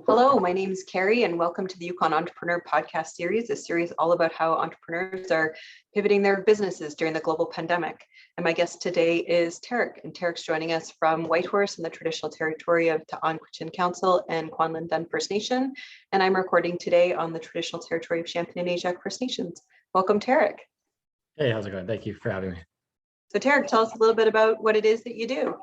Hello, my name is Carrie, and welcome to the Yukon Entrepreneur podcast series, a series all about how entrepreneurs are pivoting their businesses during the global pandemic. And my guest today is Tarek, and Tarek's joining us from Whitehorse in the traditional territory of Ta'an Council and Kwanlin Dun First Nation. And I'm recording today on the traditional territory of Champagne-Atiak First Nations. Welcome, Tarek. Hey, how's it going? Thank you for having me. So Tarek, tell us a little bit about what it is that you do.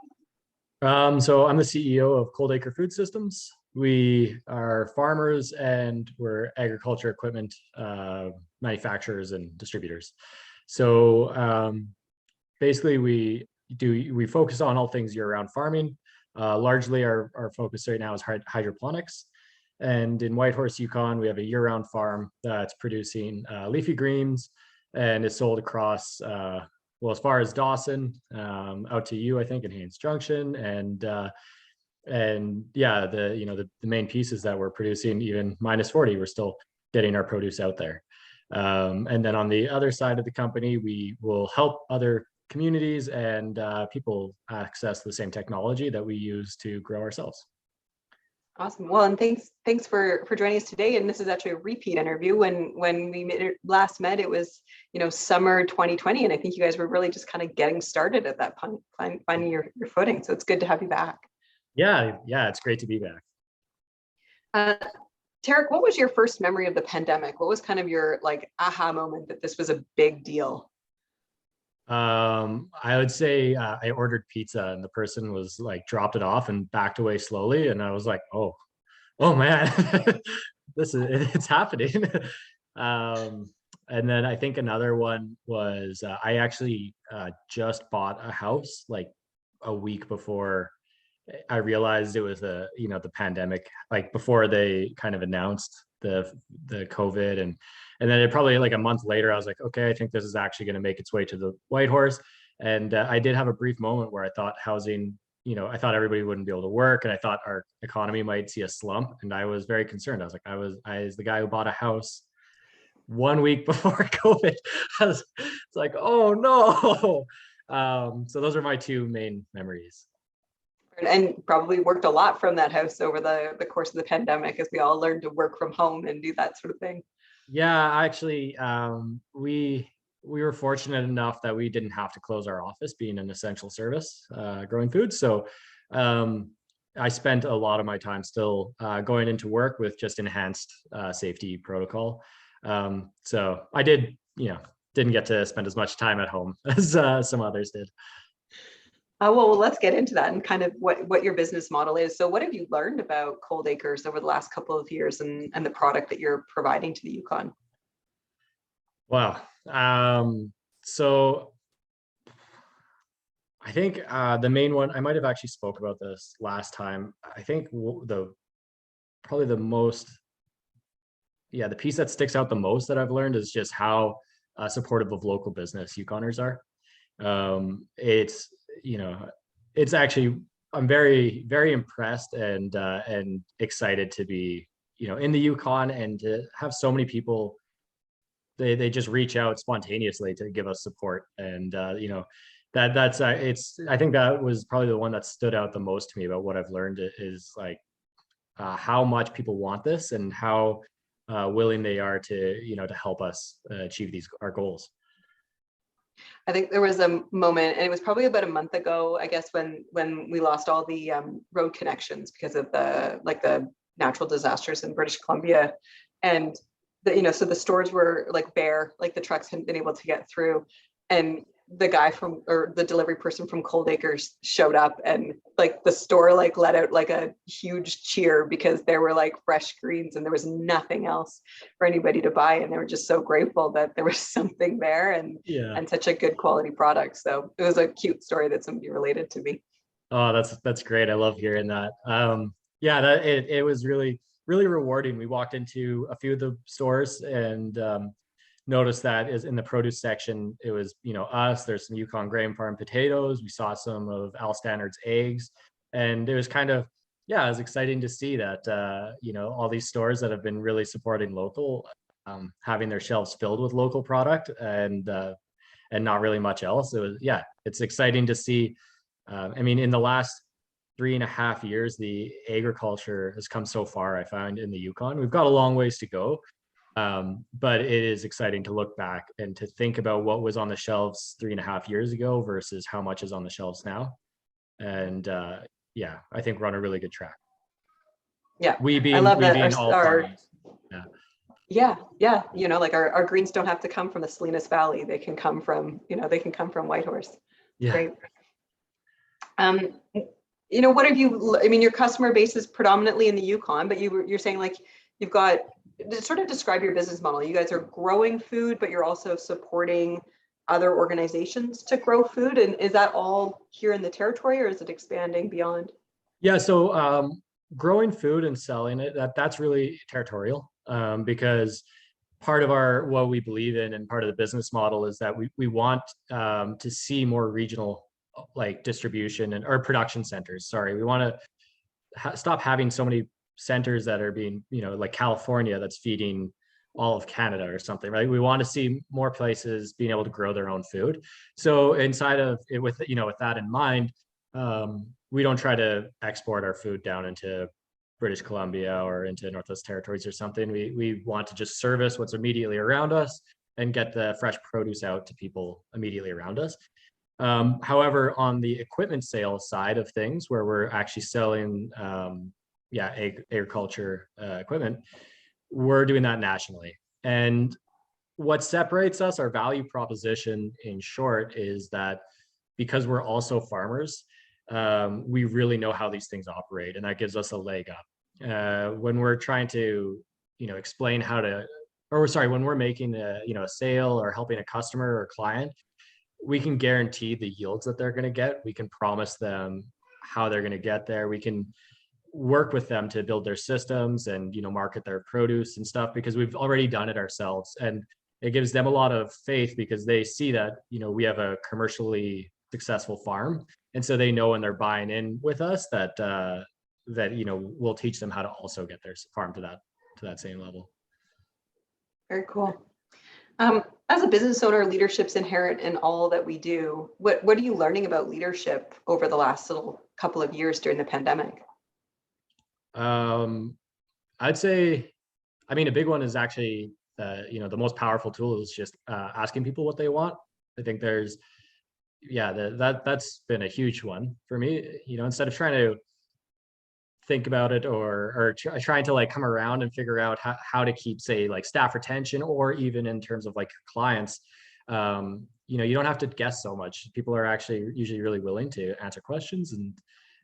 So I'm the CEO of ColdAcre Food Systems. We are farmers and we're agriculture equipment manufacturers and distributors. So basically we focus on all things year-round farming. Largely our focus right now is hydroponics. And in Whitehorse, Yukon, we have a year-round farm that's producing leafy greens and is sold across well, as far as Dawson, out to you, I think, in Haines Junction, and yeah, the main piece is that we're producing even -40. We're still getting our produce out there, and then on the other side of the company, we will help other communities and people access the same technology that we use to grow ourselves. Awesome. Well, and thanks for joining us today. And this is actually a repeat interview. When we last met, it was summer 2020, and I think you guys were really just kind of getting started at that point, finding your footing. So it's good to have you back. Yeah, it's great to be back. Tarek, what was your first memory of the pandemic? What was kind of your aha moment that this was a big deal? I would say I ordered pizza and the person was dropped it off and backed away slowly, and I was like, oh man, it's happening. And then I think another one was I actually just bought a house a week before I realized it was the pandemic, before they kind of announced the COVID, and then it probably a month later, I was like, okay, I think this is actually going to make its way to the Whitehorse. And I did have a brief moment where I thought housing, I thought everybody wouldn't be able to work, and I thought our economy might see a slump, and I was very concerned. I was like, I was the guy who bought a house 1 week before COVID. It's like, oh no. So those are my two main memories. And probably worked a lot from that house over the course of the pandemic, as we all learned to work from home and do that sort of thing. Yeah, actually, we were fortunate enough that we didn't have to close our office, being an essential service, growing food. So I spent a lot of my time still going into work with just enhanced safety protocol. So I didn't get to spend as much time at home as some others did. Well, let's get into that and kind of what your business model is. So what have you learned about ColdAcres over the last couple of years and the product that you're providing to the Yukon? Wow. So I think the main one, I might have actually spoke about this last time. I think the piece that sticks out the most that I've learned is just how supportive of local business Yukoners are. It's actually, I'm very, very impressed and excited to be, in the Yukon and to have so many people, they just reach out spontaneously to give us support. And, that's I think that was probably the one that stood out the most to me about what I've learned is how much people want this and how willing they are to help us achieve our goals. I think there was a moment, and it was probably about a month ago, I guess, when we lost all the road connections because of the natural disasters in British Columbia, and so the stores were bare, the trucks hadn't been able to get through, and the guy the delivery person from ColdAcres showed up, and the store let out a huge cheer because there were fresh greens and there was nothing else for anybody to buy, and they were just so grateful that there was something there and such a good quality product. So it was a cute story that somebody related to me. Oh, that's great. I love hearing that. It was really, really rewarding. We walked into a few of the stores and noticed that is in the produce section, it was, us, there's some Yukon Grain Farm potatoes. We saw some of Al Stannard's eggs, and it was kind of, it was exciting to see that, all these stores that have been really supporting local, having their shelves filled with local product and not really much else. It was, it's exciting to see. In the last 3.5 years, the agriculture has come so far, I find, in the Yukon. We've got a long ways to go. But it is exciting to look back and to think about what was on the shelves 3.5 years ago versus how much is on the shelves now. And yeah, I think we're on a really good track. Yeah, we I being love we that being all farmers. Yeah. yeah, you know, like our greens don't have to come from the Salinas Valley. They can come from, you know, they can come from Whitehorse. Yeah. Great. You know, what have you, I mean, your customer base is predominantly in the Yukon, but you're saying like you've got, to sort of describe your business model. You guys are growing food, but you're also supporting other organizations to grow food. And is that all here in the territory, or is it expanding beyond? Yeah, so growing food and selling it, that's really territorial, because part of what we believe in and part of the business model is that we want to see more regional like distribution or production centers. Sorry, we want to stop having so many centers that are being, you know, like California that's feeding all of Canada or something, right? We want to see more places being able to grow their own food. So inside of it, with, you know, with that in mind, we don't try to export our food down into British Columbia or into Northwest Territories or something. We want to just service what's immediately around us and get the fresh produce out to people immediately around us. However, on the equipment sales side of things, where we're actually selling agriculture equipment, we're doing that nationally. And what separates us, our value proposition in short, is that because we're also farmers, we really know how these things operate, and that gives us a leg up. When we're trying to, you know, explain how to, or sorry, when we're making a, you know, a sale or helping a customer or client, we can guarantee the yields that they're going to get. We can promise them how they're going to get there. We can work with them to build their systems and, you know, market their produce and stuff, because we've already done it ourselves. And it gives them a lot of faith because they see that, you know, we have a commercially successful farm. And so they know when they're buying in with us that, you know, we'll teach them how to also get their farm to that same level. Very cool. As a business owner, leadership's inherent in all that we do. What are you learning about leadership over the last little couple of years during the pandemic? I'd say, I mean, a big one is actually, you know, the most powerful tool is just asking people what they want. I think there's, that's been a huge one for me. You know, instead of trying to think about it or trying to like come around and figure out how to keep, say, like staff retention, or even in terms of like clients, you know, you don't have to guess so much. People are actually usually really willing to answer questions,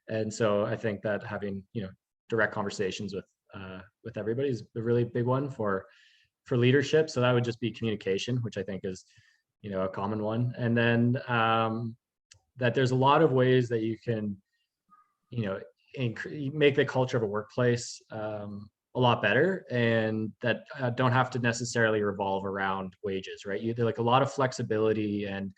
and so I think that having, you know, direct conversations with everybody is a really big one for leadership. So that would just be communication, which I think is, you know, a common one. And then that there's a lot of ways that you can, you know, make the culture of a workplace a lot better, and that don't have to necessarily revolve around wages, right? There's like a lot of flexibility, and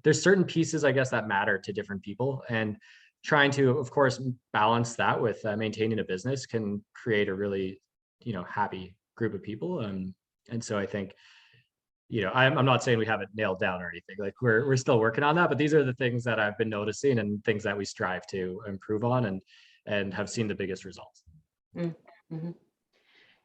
there's certain pieces, I guess, that matter to different people, and trying to, of course, balance that with maintaining a business can create a really, you know, happy group of people. And so I think, you know, I'm not saying we have it nailed down or anything. Like we're still working on that, but these are the things that I've been noticing and things that we strive to improve on and have seen the biggest results. Mm-hmm.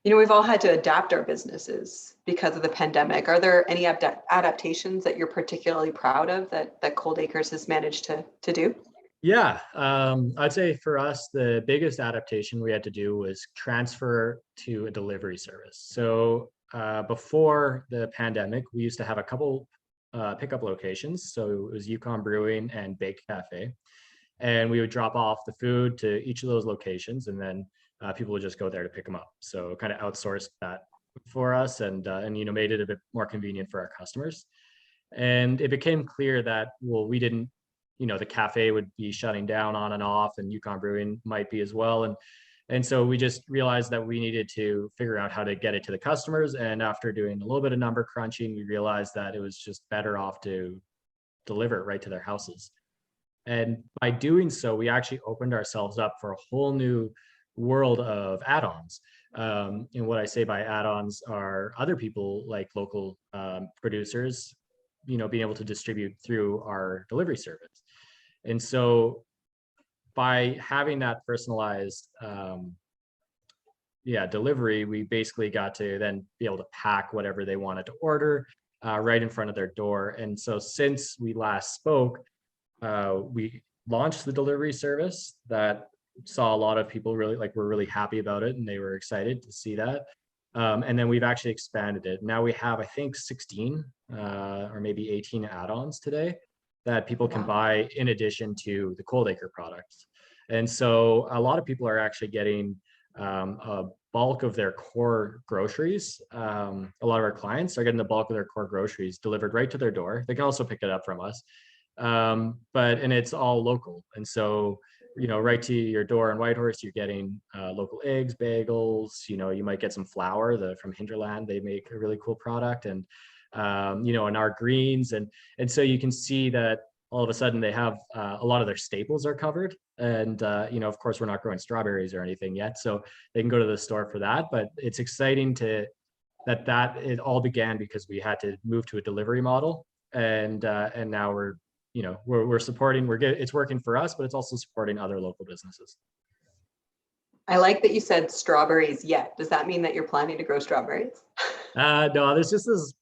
You know, we've all had to adapt our businesses because of the pandemic. Are there any adaptations that you're particularly proud of that ColdAcre has managed to do? Yeah, I'd say for us, the biggest adaptation we had to do was transfer to a delivery service. So before the pandemic, we used to have a couple pickup locations. So it was Yukon Brewing and Bake Cafe. And we would drop off the food to each of those locations, and then people would just go there to pick them up. So kind of outsourced that for us, and you know, made it a bit more convenient for our customers. And it became clear that, well, we didn't, you know, the cafe would be shutting down on and off, and Yukon Brewing might be as well. And so we just realized that we needed to figure out how to get it to the customers. And after doing a little bit of number crunching, we realized that it was just better off to deliver it right to their houses. And by doing so, we actually opened ourselves up for a whole new world of add-ons. And what I say by add-ons are other people, like local producers, you know, being able to distribute through our delivery service. And so by having that personalized delivery, we basically got to then be able to pack whatever they wanted to order right in front of their door. And so since we last spoke, we launched the delivery service that saw a lot of people really were really happy about it, and they were excited to see that. And then we've actually expanded it. Now we have, I think, 16 or maybe 18 add-ons today that people can buy in addition to the ColdAcre products. And so a lot of people are actually getting a bulk of their core groceries. A lot of our clients are getting the bulk of their core groceries delivered right to their door. They can also pick it up from us. And it's all local. And so, right to your door in Whitehorse, you're getting local eggs, bagels, you might get some flour from Hinterland. They make a really cool product, and, and our greens. And so you can see that all of a sudden they have a lot of their staples are covered. And, of course, we're not growing strawberries or anything yet, so they can go to the store for that. But it's exciting that it all began because we had to move to a delivery model. And now we're supporting, it's working for us, but it's also supporting other local businesses. I like that you said strawberries yet. Does that mean that you're planning to grow strawberries? No, there's just this,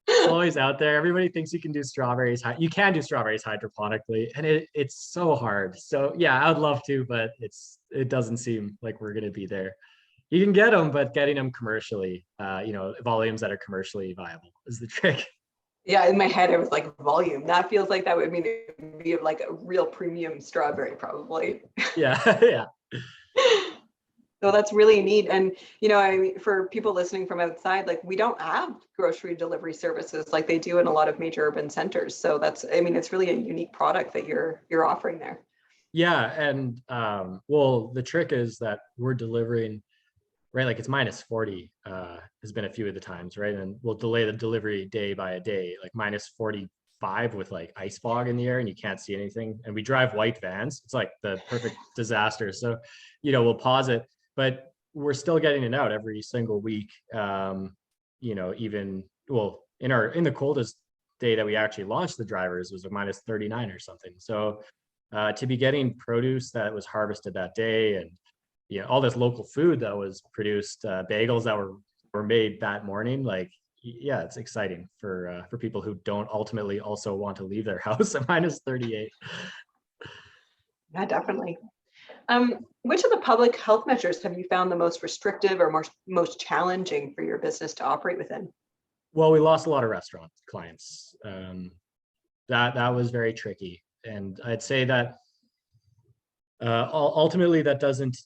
it's always out there. Everybody thinks you can do strawberries. You can do strawberries hydroponically, and it's so hard. So yeah, I would love to, but it doesn't seem like we're going to be there. You can get them, but getting them commercially, volumes that are commercially viable is the trick. Yeah, in my head, I was like, volume. That feels like that would mean it would be like a real premium strawberry, probably. Yeah, yeah. So that's really neat. And, for people listening from outside, we don't have grocery delivery services like they do in a lot of major urban centers. So it's really a unique product that you're offering there. Yeah. And the trick is that we're delivering, right? It's -40 has been a few of the times, right? And we'll delay the delivery day by a day, -45 with ice fog in the air and you can't see anything. And we drive white vans. It's like the perfect disaster. So, we'll pause it, but we're still getting it out every single week. In the coldest day that we actually launched the drivers was a -39 or something. So to be getting produce that was harvested that day, and all this local food that was produced, bagels that were made that morning, it's exciting for people who don't ultimately also want to leave their house at -38. Yeah, definitely. Which of the public health measures have you found the most restrictive or most challenging for your business to operate within? Well, we lost a lot of restaurant clients. That was very tricky. And I'd say that ultimately that doesn't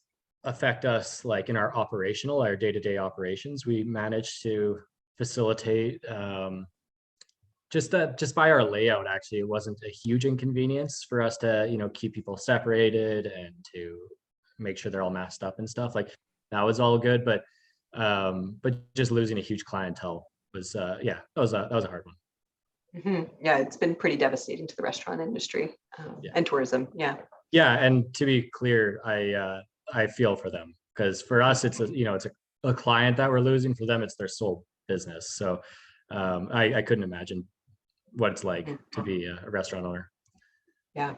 affect us in our day-to-day operations. We managed to facilitate just by our layout. Actually, it wasn't a huge inconvenience for us to keep people separated and to make sure they're all masked up and stuff. That was all good, but just losing a huge clientele was that was a hard one. Mm-hmm. Yeah, it's been pretty devastating to the restaurant industry and tourism. Yeah, and to be clear, I feel for them, because for us it's a client that we're losing. For them, it's their sole business. So I couldn't imagine what it's like to be a restaurant owner. Yeah.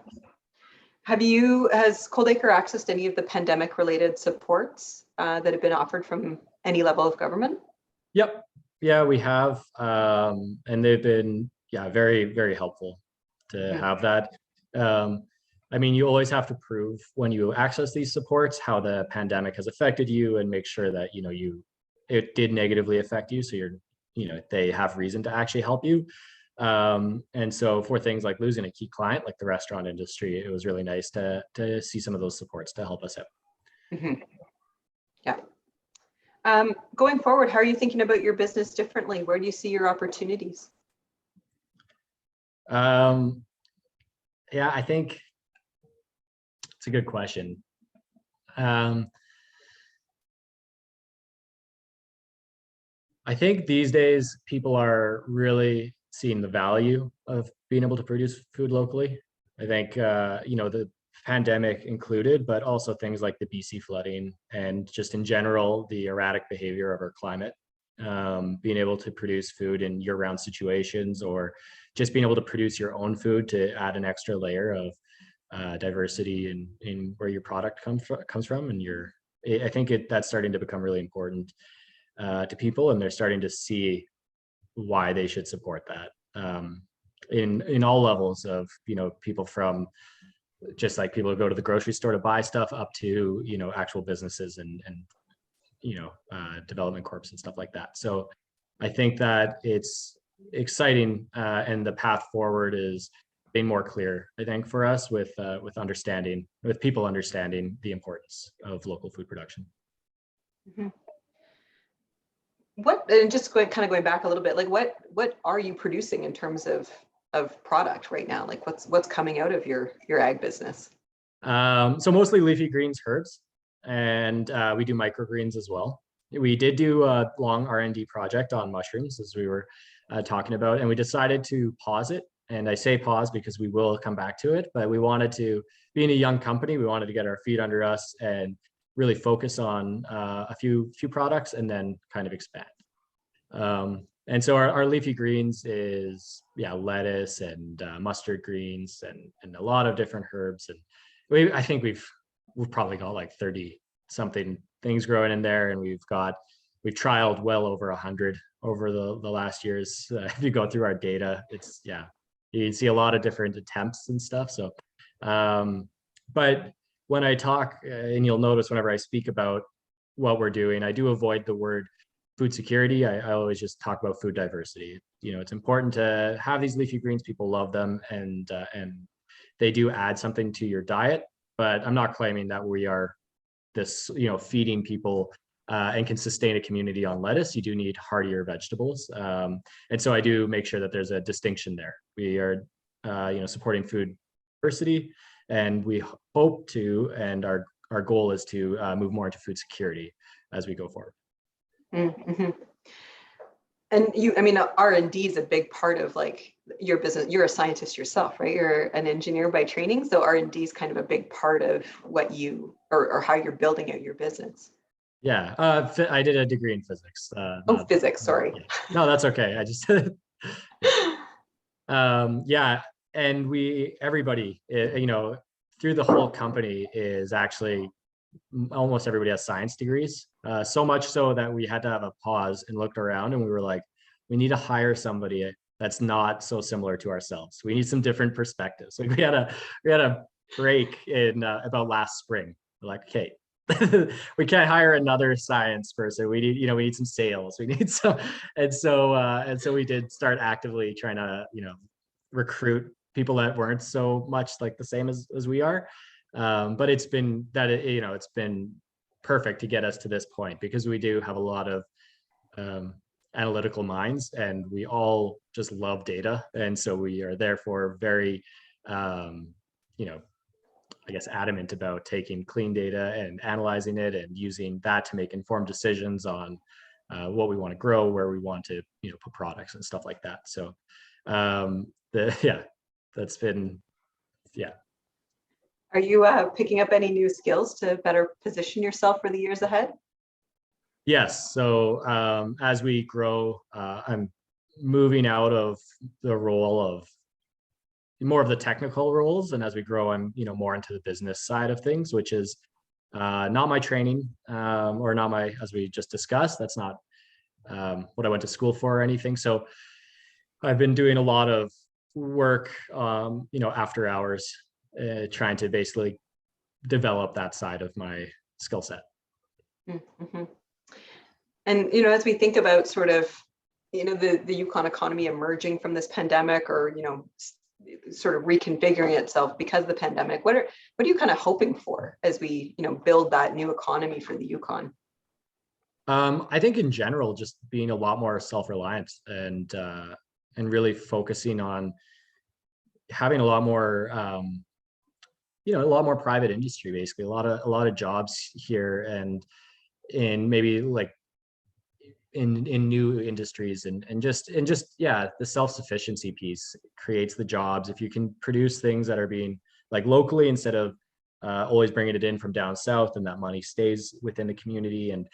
Has ColdAcre accessed any of the pandemic related supports that have been offered from any level of government? Yep. Yeah, we have. And they've been, very, very helpful to have that. You always have to prove when you access these supports how the pandemic has affected you, and make sure that, it did negatively affect you. So they have reason to actually help you. And so for things like losing a key client, like the restaurant industry, it was really nice to see some of those supports to help us out. Mm-hmm. Yeah. Going forward, how are you thinking about your business differently? Where do you see your opportunities? I think it's a good question. I think these days people are really seeing the value of being able to produce food locally. I think, the pandemic included, but also things like the BC flooding and just in general, the erratic behavior of our climate, being able to produce food in year-round situations, or just being able to produce your own food to add an extra layer diversity in where your product comes from, and I think that's starting to become really important to people, and they're starting to see why they should support that in all levels of, people from just like people who go to the grocery store to buy stuff up to, actual businesses and development corps and stuff like that. So I think that it's exciting, and the path forward is being more clear, I think, for us with people understanding the importance of local food production. Mm-hmm. And just going back a little bit, like what are you producing in terms of product right now? Like what's coming out of your ag business? So mostly leafy greens, herbs, and we do microgreens as well. We did do a long R&D project on mushrooms, as we were talking about, and we decided to pause it. And I say pause because we will come back to it, but we wanted to, being a young company, we wanted to get our feet under us and really focus on a few products and then kind of expand. And so our leafy greens is lettuce and mustard greens and a lot of different herbs. And I think we've probably got like 30 something things growing in there, and we've trialed well over 100 over the last years. If you go through our data, it's you can see a lot of different attempts and stuff. So, but when I talk, and you'll notice whenever I speak about what we're doing, I do avoid the word food security. I always just talk about food diversity. It's important to have these leafy greens. People love them, and they do add something to your diet. But I'm not claiming that we are this, feeding people and can sustain a community on lettuce. You do need heartier vegetables, and so I do make sure that there's a distinction there. We are, supporting food diversity, and we hope to, and our goal is to move more into food security as we go forward. Mm-hmm. And R&D is a big part of like your business. You're a scientist yourself, right? You're an engineer by training. So R&D is kind of a big part of what you, or how you're building out your business. Yeah, I did a degree in physics. Physics, sorry. Yeah. No, that's okay. I just, and everybody, through the whole company is actually, almost everybody has science degrees, so much so that we had to have a pause and looked around, and we were like, we need to hire somebody that's not so similar to ourselves. We need some different perspectives. So we had a break in about last spring. We're like, okay, we can't hire another science person. We need some sales. We need some, and so we did start actively trying to recruit people that weren't so much like the same as we are. But it's been perfect to get us to this point, because we do have a lot of analytical minds, and we all just love data. And so we are therefore very, I guess, adamant about taking clean data and analyzing it and using that to make informed decisions on what we want to grow, where we want to, put products and stuff like that. So that's been, Are you picking up any new skills to better position yourself for the years ahead? Yes. So as we grow, I'm moving out of the role of more of the technical roles, and as we grow, I'm more into the business side of things, which is not my training, or not my, as we just discussed, that's not what I went to school for or anything. So I've been doing a lot of work, after hours, trying to basically develop that side of my skill set. Mm-hmm. And, as we think about sort of, the Yukon economy emerging from this pandemic, or, sort of reconfiguring itself because of the pandemic, what are you kind of hoping for as we, build that new economy for the Yukon? I think in general, just being a lot more self-reliant and really focusing on having a lot more, a lot more private industry, basically a lot of jobs here, and in maybe like in new industries, and just the self-sufficiency piece creates the jobs. If you can produce things that are being like locally, instead of always bringing it in from down south, and that money stays within the community, and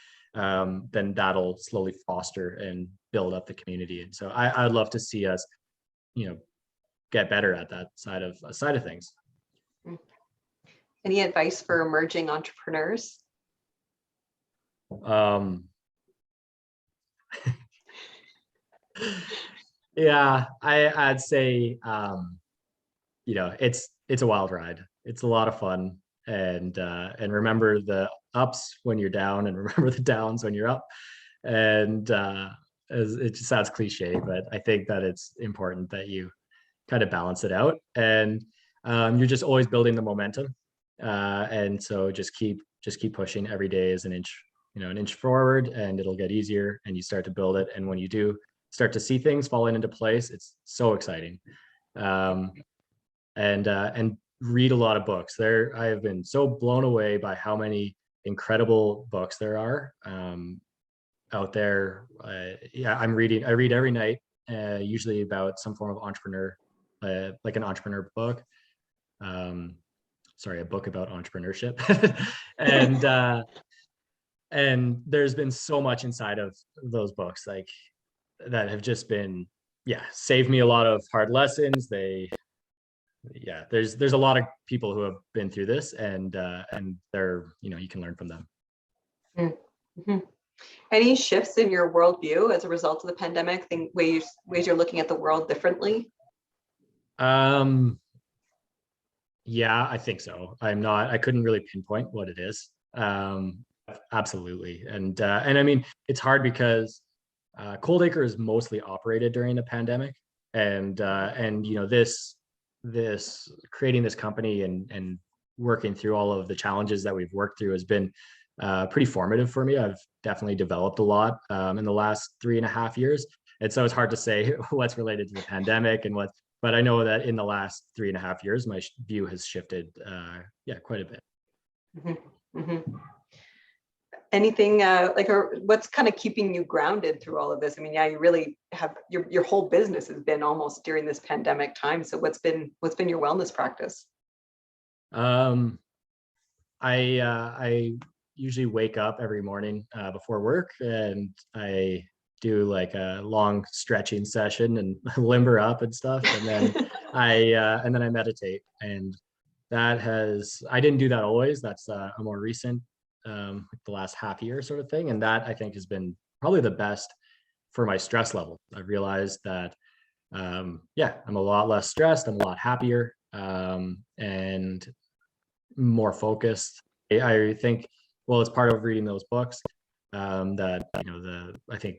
then that'll slowly foster and build up the community. And so I'd love to see us, get better at that side of things. Any advice for emerging entrepreneurs? Yeah, I'd say, it's a wild ride. It's a lot of fun, and remember the ups when you're down, and remember the downs when you're up. And it just sounds cliche, but I think that it's important that you kind of balance it out, and you're just always building the momentum. And so just keep pushing. Every day is an inch forward, and it'll get easier, and you start to build it. And when you do start to see things falling into place, it's so exciting. And read a lot of books. I have been so blown away by how many incredible books there are out there. I read every night, usually about some form of entrepreneur, like an entrepreneur book. A book about entrepreneurship. And there's been so much inside of those books, like, that have just been, saved me a lot of hard lessons. There's a lot of people who have been through this, and they're, you can learn from them. Mm-hmm. Any shifts in your worldview as a result of the pandemic? Ways you're looking at the world differently? Yeah, I think so. I couldn't really pinpoint what it is. Absolutely. And I mean, it's hard because ColdAcre is mostly operated during the pandemic, and this creating this company and working through all of the challenges that we've worked through has been pretty formative for me. I've definitely developed a lot in the last 3.5 years. And so it's hard to say what's related to the pandemic and but I know that in the last 3.5 years, my view has shifted, quite a bit. Mm-hmm. Mm-hmm. Anything what's kind of keeping you grounded through all of this? I mean, you really have your whole business has been almost during this pandemic time. So what's been your wellness practice? I usually wake up every morning before work, and I do like a long stretching session and limber up and stuff, and then I meditate. And I didn't do that always. That's a more recent, the last half year sort of thing, and that I think has been probably the best for my stress level. I've realized that I'm a lot less stressed, I'm a lot happier, and more focused. I think, well, it's part of reading those books, that I think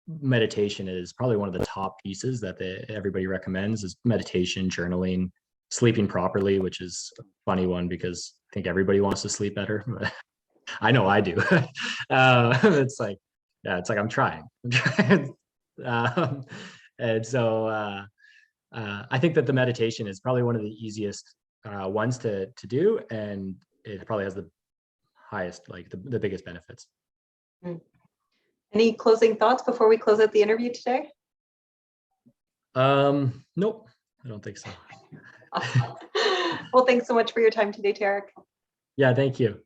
meditation is probably one of the top pieces that everybody recommends, is meditation, journaling, sleeping properly, which is a funny one because I think everybody wants to sleep better, but I know I do. It's like I'm trying. And so I think that the meditation is probably one of the easiest ones to do, and it probably has the highest, like the biggest benefits. Any closing thoughts before we close out the interview today? Nope, I don't think so. Well, thanks so much for your time today, Tarek. Yeah, thank you.